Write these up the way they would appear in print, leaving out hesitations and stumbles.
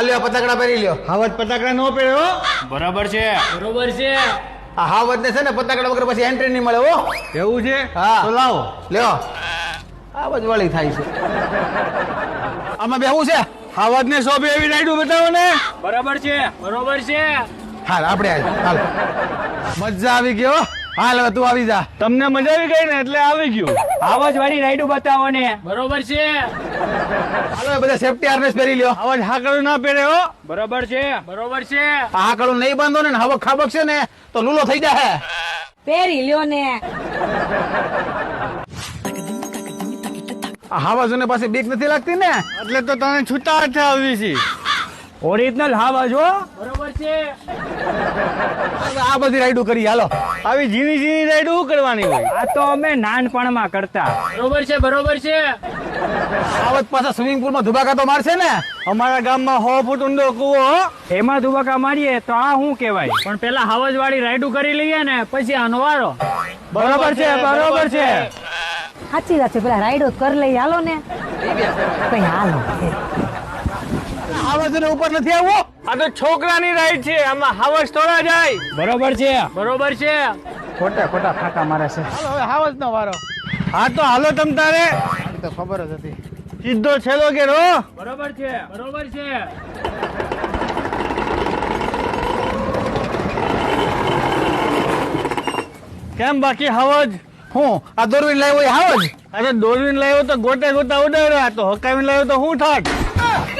લ્યો પતાકડા પહેરી લ્યો. હાવજ પતાકડા નો પહેર્યો. બરાબર છે બરોબર છે. આ હાવજ ને છે ને પતાકડા વગર પછી એન્ટ્રી નહીં મળે હો. એવું છે? હા. તો લાવો. લ્યો આ બાજુ વાળી થાય છે. આમાં બેહવું છે. હાવજ ને શોભે એવી રાઈડું બતાવો ને. બરાબર છે બરોબર છે. હાલ આપણે હાલ મજા આવી ગયો. હાલ હવે તું આવી જા. તમને મજા આવી ગઈ ને એટલે આવી ગયું. આવાજ વાળી રાઈડો બતાવો ને. બરોબર છે હાલો હવે બધા સેફટી હાર્નેસ પહેરી લ્યો. હાવજ હાકડું ના પહેર્યો. બરોબર છે બરોબર છે. આ હાકડું નહીં બાંધો ને હવક ખાબક છે ને તો લૂલો થઈ જાય. પહેરી લ્યો ને. આ હાવાજોને પાસે બીક નથી લાગતી ને. એટલે તો તને છૂટા હાથે આવી છે. ઓરિજિનલ હાવાજ હો. બરોબર છે. આ બધી રાઈડો કરી હાલો. આવી ઝીણી ઝીણી રાઈડું કરવાની હોય. આ તો અમે નાનપણમાં કરતા. બરોબર છે બરોબર છે. હાવજ પાછા સ્વિમિંગ પુલમાં ધુબાકા તો મારશે ને. અમારા ગામમાં 100 ફૂટ ઊંડો કૂવો હો. એમાં ધુબાકા મારીએ તો આ શું કહેવાય? પણ પેલા હાવજ વાળી રાઈડું કરી લઈએ ને પછી આનો વારો. બરોબર છે બરોબર છે. સાચી વાત છે, પેલા રાઈડો કર લઈ હાલો ને. કઈ હાલો. હાવજને ઉપર નથી આવવું. આ તો છોકરાની રાઈડ છે, આમાં હાવજ થોડા જાય. બરોબર છે બરોબર છે. ખોટા ખોટા ફાંકા મારે છે. હાલો હવે હાવજ નો વારો. હા તો હાલો તમ તારે. આ તો ખબર જ હતી. સીધો છેલ્લો કે રો. બરોબર છે બરોબર છે. કેમ બાકી હાવજ? હું આ દોરવીને લાવ્યો એ હાવજ. અરે દોરવીને લાવ્યો તો ગોટા ગોટા ઉડાડ્યા, તો હકાવીને લાવ્યો તો હું થાક.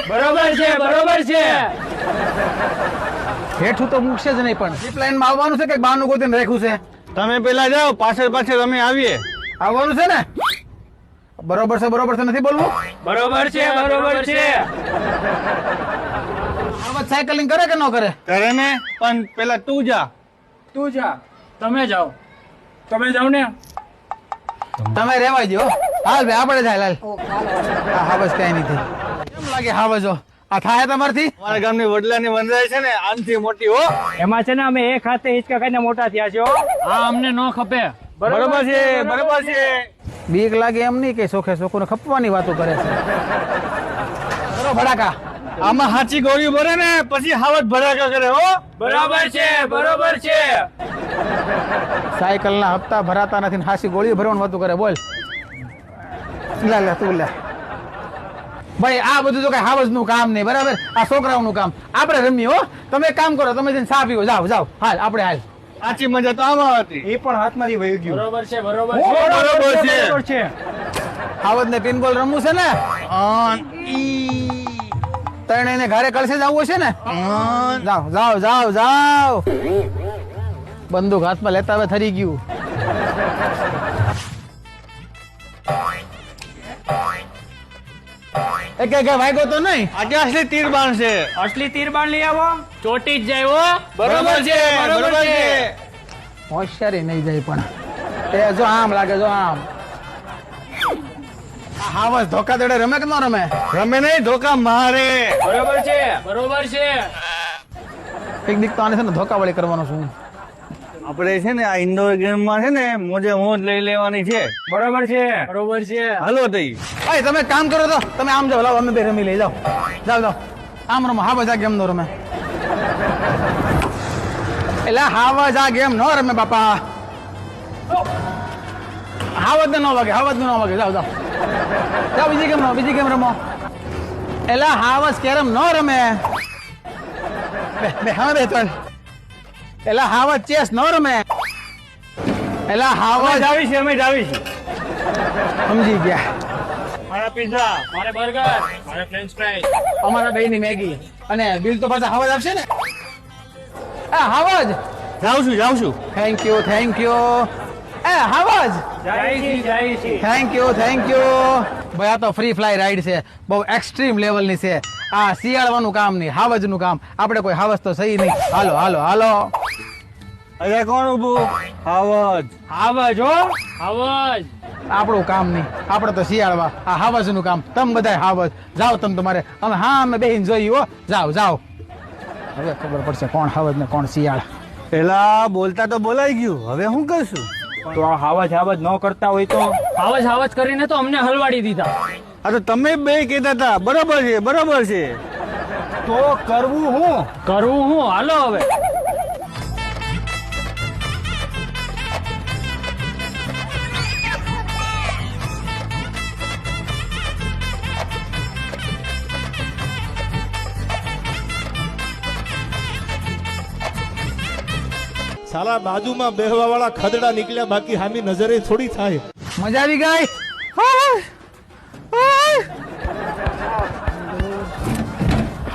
બરોબર છે બરોબર છે. હેઠું તો મૂકશે જ નહીં. પણ જીપ લાઈનમાં આવવાનું છે કે બહારનું ગોતીને રાખ્યું છે. તમે પેલા જાઓ, પાછળ પાછળ અમે આવીએ. આવવાનું છે ને. બરોબર છે નથી બોલવું. બરોબર છે બરોબર છે. હાવજ સાયકલિંગ કરે કે ન કરે? કરે ને, પણ પેલા તું જા. તું જા. તમે જાઓ ને. તમે રેવા દો. હાલ ભાઈ આપણે જાય હાલ. આ હાવજ કઈ નથી. કેમ લાગે હાવજો આ થાય તમારથી? અમારા ગામની વડલાની વનરાઈ છે ને આનથી મોટી હો. એમાં છે ને અમે એક હાથે હિંચકા ખાઈને મોટા થયા છે હો. હા અમને ન ખપે. બરોબર છે બરોબર છે. બીક લાગે એમ નહીં કે સોખે સોખું ખપવાની વાતો કરે છે. કરો ભડાકા. આમાં હાચી ગોળી ભરે ને પછી હાવજ ભડાકા કરે હો. બરાબર છે બરોબર છે. સાયકલ ના હપ્તા ભરાતા નથી ને હાસી ગોળીઓ ભરવાનું વાતું કરે. બોલ લે તું લે. ભાઈ આ બધું તો કઈ હાવજ નું કામ નહીં, બરાબર? આ છોકરાઓનું કામ. આપણે રમીએ હો. તમે એક કામ કરો, તમે જઈને ચા પીવો. જાઓ જાઓ હાલ આપણે હાલ. સાચી મજા તો આમાં હતી. એ પણ હાથમાંથી વહી ગયું. બરોબર છે બરોબર છે. બરોબર છે. બરોબર છે. હાવજ ને પિનબોલ રમવું છે ને. ત્રણેયને ઘરે કળશે જવું છે ને. જાઓ જાઓ જાઓ જાઓ. બંદૂક હાથમાં લેતા હવે થરી ગયું. એક વાગ્યો તો નહીં. આજે અસલી તીર બાણ છે. અસલી તીર બાણ લઈ આવો, ચોટી જ જાય હો. બરોબર છે બરોબર છે. હોશિયારી નહીં જાય પણ એ જો આમ લાગે, જો આમ. આ હાવજ ધોકા દેડે રમે કે ન રમે? રમે નહીં, ધોકા મારે. બરોબર છે બરોબર છે. એક દીક તો આને છે ને ધોકા વળી કરવાનો છું. આપણે છે ને આ ઇન્ડોર ગેમ માં છે ને મોજે મોજ લઈ લેવાની છે. બરોબર છે બરોબર છે. હાલો તઈ. ભાઈ તમે કામ કરો તો તમે આમ જાઓ. લાવો અમે બે રમી લઈ જાઓ. જાઓ જાઓ આમ રમો. હાવજ આ ગેમ નો રમે. એટલે હાવજ આ ગેમ નો રમે બાપા. હાવજ ને નો વાગે, હાવજ ને નો વાગે. જાઓ જાઓ જાઓ બીજી ગેમ રમો. એટલે હાવજ કેરમ નો રમે. બે હા બે ત્રણ. એટલે હાવજ ચેસ નો રમે. એટલે હાવજ આવી છે, અમે જ આવી છે. સમજી ગયા. મારા પીઝા. મારે બર્ગર, મારે ફ્રેન્ચ ફ્રાઈઝ. અમારા બેયની મેગી. અને બિલ તો પાછા હાવજ આપશે ને. હાવજ જાઉં છું. થેન્ક યુ હાવજ જાય છે. થેન્ક યુ ભાઈ. આ તો ફ્રી ફ્લાય રાઈડ છે, બહુ એક્સ્ટ્રીમ લેવલની છે. આ શિયાળવાનું કામ નહીં, હાવજનું કામ. આપણે કોઈ હાવજ તો સહી નહીં. હાલો હાલો હાલો. અરે કોણ ઉભું? હાવજ. આવાજ હો આવાજ. આપણું કામ નહીં, આપણે તો શિયાળવા. આ હાવજનું કામ. તમે બધા હાવજ જાઓ. તમે તમારે અમે હા અમે બેહીને જોઈએ હો. જાઓ જાઓ. હવે ખબર પડશે કોણ હાવજ ને કોણ શિયાળ. પેલા બોલતા તો બોલાઈ ગયું, હવે હું કરશું? તો આ હાવજ ન કરતા હોય તો હાવજ કરીને તો અમને હલવાડી દીધા. આ તો તમે બે કહેતા હતા. બરોબર છે બરોબર છે. તો કરવું હું? કરવું હું હાલો હવે. સાલા બાજુમાં બેહવા વાળા ખદડા નીકળ્યા, બાકી હામી નજરે થોડી થાય. મજા આવી ગઈ.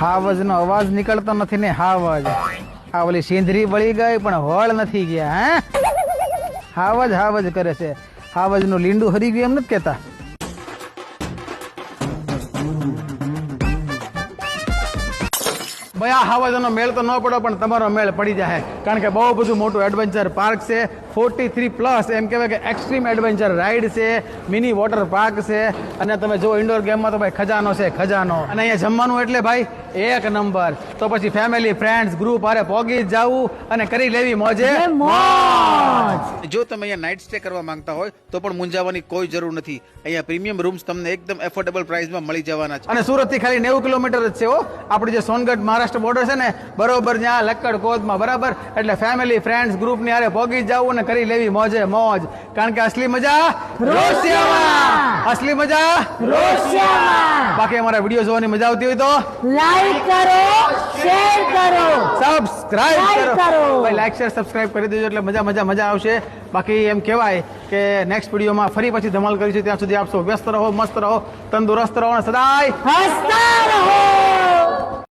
હાવજનો અવાજ નીકળતો નથી ને હાવજ. આ ઓલી સિંધરી બળી ગઈ પણ વળ નથી ગયા. હે હાવજ હાવજ કરે છે. હાવજનું લીંડું હરી ગયું એમ નથી કેતા. ભાઈ આ હાવજનો મેળ તો ન પડો પણ તમારો મેળ પડી જાય, કારણ કે બહુ બધું મોટું એડવેન્ચર પાર્ક છે. 43+ એમ કહેવાય કે એક્સ્ટ્રીમ એડવેન્ચર રાઈડ છે, મિની વોટર પાર્ક છે, અને તમે જો ઇન્ડોર ગેમમાં તો ભાઈ ખજાનો છે ખજાનો. અને અહીંયા જમવાનું એટલે ભાઈ એક નંબર. તો પછી ફેમિલી ફ્રેન્ડ્સ ગ્રુપ હારે પોગી જ જાવું અને કરી લેવી મોજે મોજ. જો તમે અહીંયા નાઇટ સ્ટે કરવા માંગતા હોય તો પણ મૂંઝાવાની કોઈ જરૂર નથી. અહીંયા પ્રીમિયમ રૂમ્સ તમને એકદમ એફોર્ડેબલ પ્રાઇસમાં મળી જવાના છે. અને સુરત થી ખાલી 90 કિલોમીટર જ છે. આપણી જે સોનગઢ મહારાષ્ટ્ર બોર્ડર છે ને, બરોબર ત્યાં લક્કડ કોદમાં, બરાબર. એટલે ફેમિલી ફ્રેન્ડ્સ ગ્રુપ ની હારે પોગી જવું અને કરી લેવી મોજે મોજ, કારણ કે અસલી મજા રોસિયામાં. અસલી મજા રોસિયામાં. બાકી અમારા વિડીયો જોવાની મજા આવતી હોય તો લાઈક કરો, શેર કરો, સબસ્ક્રાઇબ કરો. કરો. ભાઈ લાઈક શેર સબસ્ક્રાઇબ કરી દેજો એટલે મજા મજા મજા આવશે. બાકી એમ કહેવાય કે નેક્સ્ટ વિડીયોમાં ફરી પછી ધમાલ કરીશું. ત્યાં સુધી આપ સૌ વ્યસ્ત રહો, મસ્ત રહો, તંદુરસ્ત રહો અને સદાય હસતા રહો.